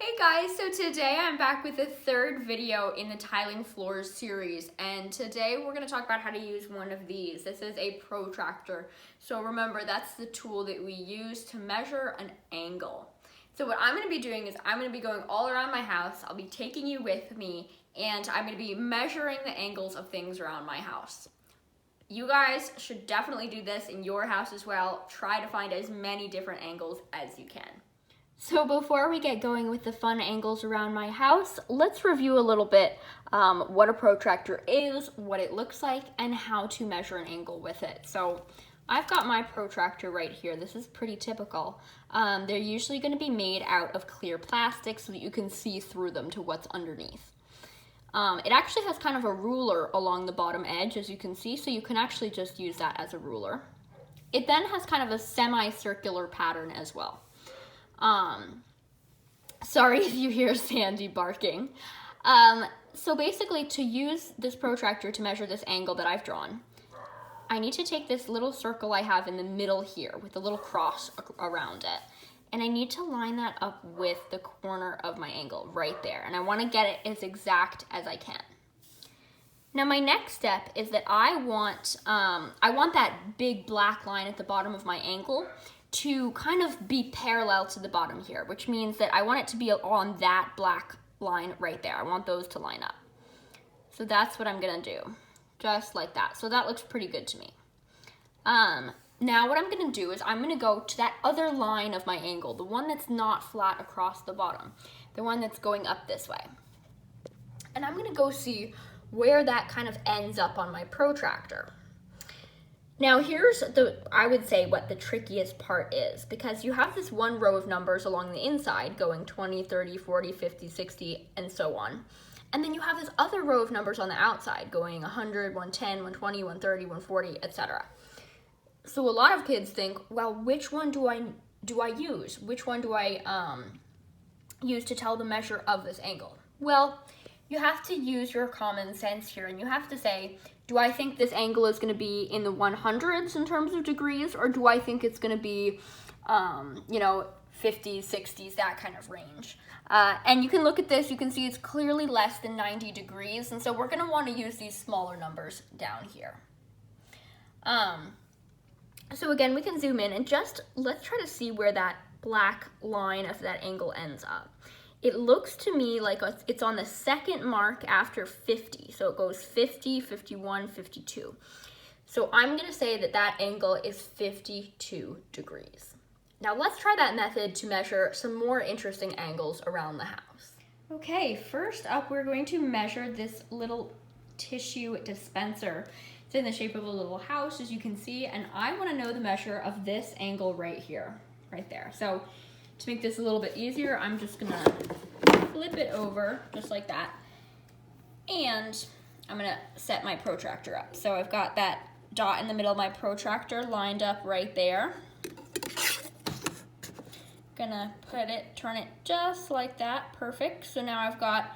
Hey guys, so today I'm back with the third video in the tiling floors series, and today we're going to talk about how to use one of these. This is a protractor. So remember, that's the tool that we use to measure an angle. So what I'm going to be doing is I'm going to be going all around my house. I'll be taking you with me, and I'm going to be measuring the angles of things around my house. You guys should definitely do this in your house as well. Try to find as many different angles as you can. So before we get going with the fun angles around my house, let's review a little bit what a protractor is, what it looks like, and how to measure an angle with it. So I've got my protractor right here. This is pretty typical. They're usually going to be made out of clear plastic so that you can see through them to what's underneath. It actually has kind of a ruler along the bottom edge, as you can see, so you can actually just use that as a ruler. It then has kind of a semicircular pattern as well. Sorry if you hear Sandy barking. So basically, to use this protractor to measure this angle that I've drawn, I need to take this little circle I have in the middle here with a little cross around it, and I need to line that up with the corner of my angle right there, and I want to get it as exact as I can. Now my next step is that I want that big black line at the bottom of my angle to kind of be parallel to the bottom here, which means that I want it to be on that black line right there. I want those to line up. So that's what I'm gonna do, just like that. So that looks pretty good to me. Now what I'm gonna do is I'm gonna go to that other line of my angle, the one that's not flat across the bottom, the one that's going up this way. And I'm gonna go see where that kind of ends up on my protractor. Now here's I would say what the trickiest part is, because you have this one row of numbers along the inside going 20, 30, 40, 50, 60, and so on. And then you have this other row of numbers on the outside going 100, 110, 120, 130, 140, etc. So a lot of kids think, well, which one do I use? Which one do I use to tell the measure of this angle? Well, you have to use your common sense here, and you have to say, do I think this angle is going to be in the 100s in terms of degrees, or do I think it's going to be, 50s, 60s, that kind of range? And you can look at this, you can see it's clearly less than 90 degrees, and so we're going to want to use these smaller numbers down here. So again, we can zoom in and let's try to see where that black line of that angle ends up. It looks to me like it's on the second mark after 50. So it goes 50, 51, 52. So I'm gonna say that that angle is 52 degrees. Now let's try that method to measure some more interesting angles around the house. Okay, first up we're going to measure this little tissue dispenser. It's in the shape of a little house, as you can see, and I wanna know the measure of this angle right here, right there. So to make this a little bit easier, I'm just gonna flip it over just like that, and I'm gonna set my protractor up. So I've got that dot in the middle of my protractor lined up right there. Gonna turn it just like that, perfect. So now I've got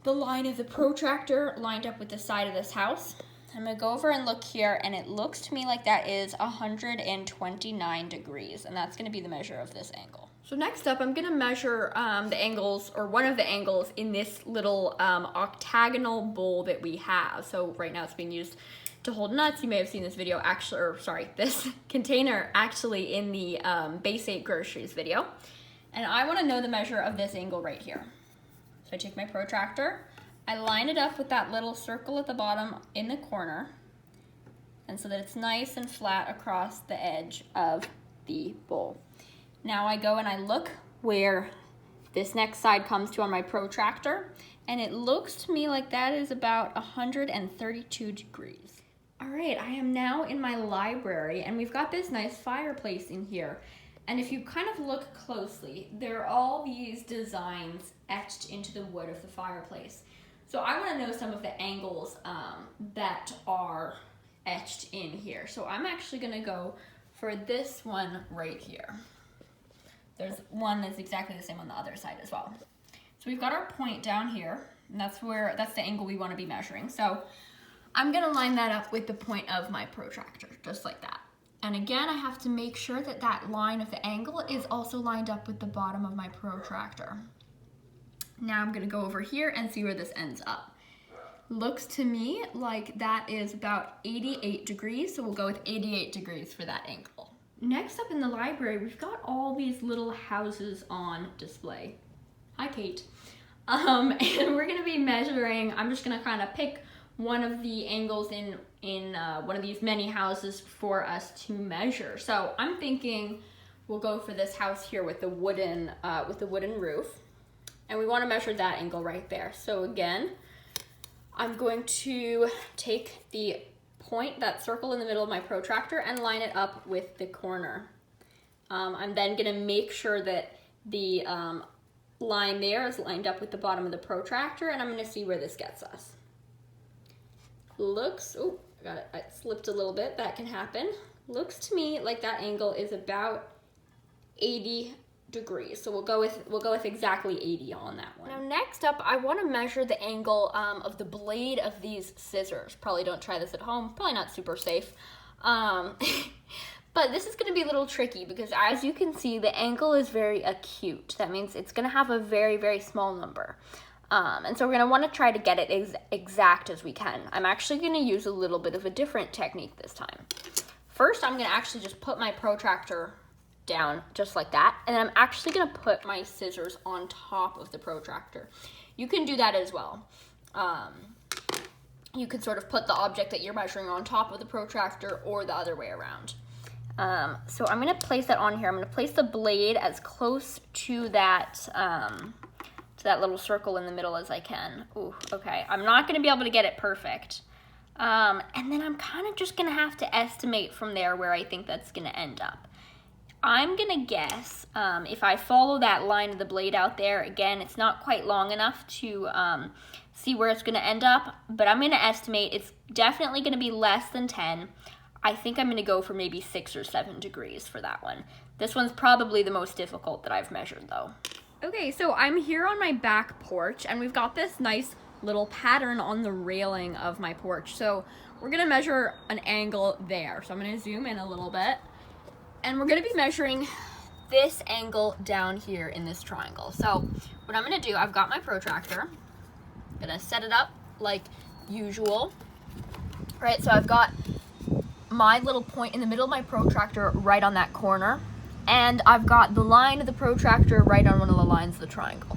the line of the protractor lined up with the side of this house. I'm gonna go over and look here, and it looks to me like that is 129 degrees, and that's gonna be the measure of this angle. So next up, I'm gonna measure the angles, or one of the angles in this little octagonal bowl that we have. So right now it's being used to hold nuts. You may have seen this video this container actually in the Base 8 groceries video. And I wanna know the measure of this angle right here. So I take my protractor, I line it up with that little circle at the bottom in the corner, and so that it's nice and flat across the edge of the bowl. Now I go and I look where this next side comes to on my protractor, and it looks to me like that is about 132 degrees. All right, I am now in my library, and we've got this nice fireplace in here. And if you kind of look closely, there are all these designs etched into the wood of the fireplace. So I want to know some of the angles that are etched in here. So I'm actually going to go for this one right here. There's one that's exactly the same on the other side as well. So we've got our point down here, and that's the angle we want to be measuring. So I'm going to line that up with the point of my protractor, just like that. And again, I have to make sure that that line of the angle is also lined up with the bottom of my protractor. Now I'm gonna go over here and see where this ends up. Looks to me like that is about 88 degrees, so we'll go with 88 degrees for that angle. Next up in the library, we've got all these little houses on display. Hi, Kate. And we're gonna be measuring, I'm just gonna kind of pick one of the angles in one of these many houses for us to measure. So I'm thinking we'll go for this house here with the wooden roof. And we want to measure that angle right there. So again, I'm going to take the point, that circle in the middle of my protractor, and line it up with the corner. I'm then going to make sure that the line there is lined up with the bottom of the protractor, and I'm going to see where this gets us. Looks, oh, I got it, I slipped a little bit, that can happen. Looks to me like that angle is about 80 degrees. So we'll go with exactly 80 on that one. Now next up, I want to measure the angle of the blade of these scissors. Probably don't try this at home, probably not super safe. But this is going to be a little tricky because as you can see, the angle is very acute. That means it's going to have a very, very small number. And so we're going to want to try to get it as exact as we can. I'm actually going to use a little bit of a different technique this time. First, I'm going to actually just put my protractor down just like that, and then I'm actually going to put my scissors on top of the protractor. You can do that as well. You can sort of put the object that you're measuring on top of the protractor or the other way around. So I'm going to place that on here. I'm going to place the blade as close to that little circle in the middle as I can. Ooh, okay. I'm not going to be able to get it perfect. And then I'm kind of just going to have to estimate from there where I think that's going to end up. I'm going to guess, if I follow that line of the blade out there, again, it's not quite long enough to see where it's going to end up, but I'm going to estimate it's definitely going to be less than 10. I think I'm going to go for maybe 6 or 7 degrees for that one. This one's probably the most difficult that I've measured, though. Okay, so I'm here on my back porch, and we've got this nice little pattern on the railing of my porch. So we're going to measure an angle there. So I'm going to zoom in a little bit. And we're going to be measuring this angle down here in this triangle. So what I'm going to do, I've got my protractor. I'm going to set it up like usual. Right, so I've got my little point in the middle of my protractor right on that corner. And I've got the line of the protractor right on one of the lines of the triangle.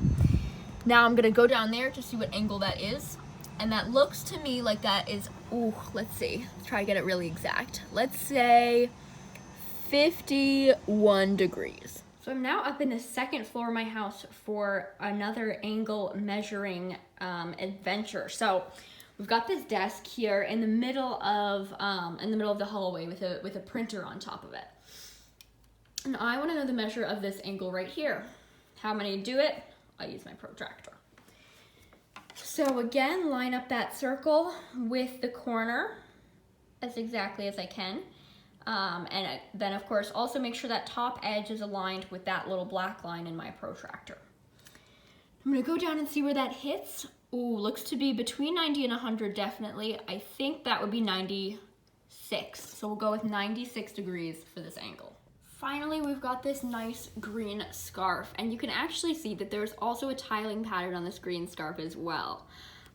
Now I'm going to go down there to see what angle that is. And that looks to me like that is, ooh, let's see. Let's try to get it really exact. Let's say 51 degrees. So I'm now up in the second floor of my house for another angle measuring adventure. So we've got this desk here in the middle of the hallway with a printer on top of it. And I want to know the measure of this angle right here. How am I going to do it? I'll use my protractor. So again, line up that circle with the corner as exactly as I can. And then, of course, also make sure that top edge is aligned with that little black line in my protractor. I'm going to go down and see where that hits. Ooh, looks to be between 90 and 100, definitely. I think that would be 96. So we'll go with 96 degrees for this angle. Finally, we've got this nice green scarf. And you can actually see that there's also a tiling pattern on this green scarf as well.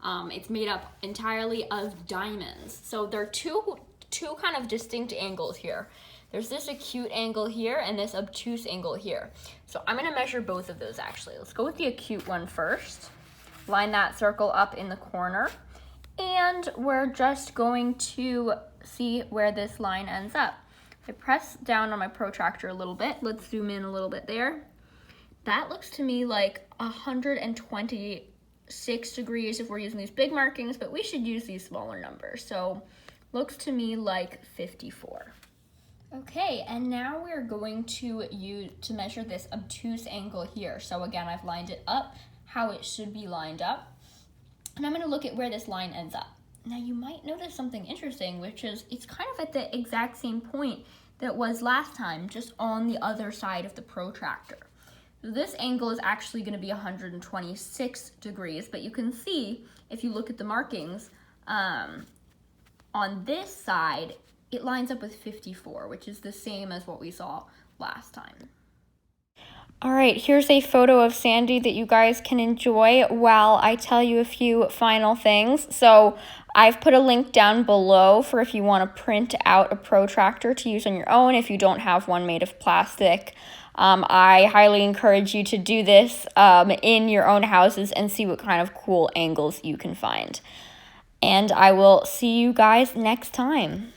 It's made up entirely of diamonds. So there are two kind of distinct angles here. There's this acute angle here and this obtuse angle here. So I'm going to measure both of those actually. Let's go with the acute one first. Line that circle up in the corner. And we're just going to see where this line ends up. I press down on my protractor a little bit. Let's zoom in a little bit there. That looks to me like 126 degrees if we're using these big markings, but we should use these smaller numbers. So looks to me like 54. Okay, and now we're going to measure this obtuse angle here. So again, I've lined it up how it should be lined up. And I'm going to look at where this line ends up. Now you might notice something interesting, which is it's kind of at the exact same point that it was last time, just on the other side of the protractor. So this angle is actually going to be 126 degrees, but you can see if you look at the markings, on this side, it lines up with 54, which is the same as what we saw last time. All right, here's a photo of Sandy that you guys can enjoy while I tell you a few final things. So I've put a link down below for if you want to print out a protractor to use on your own if you don't have one made of plastic. I highly encourage you to do this in your own houses and see what kind of cool angles you can find. And I will see you guys next time.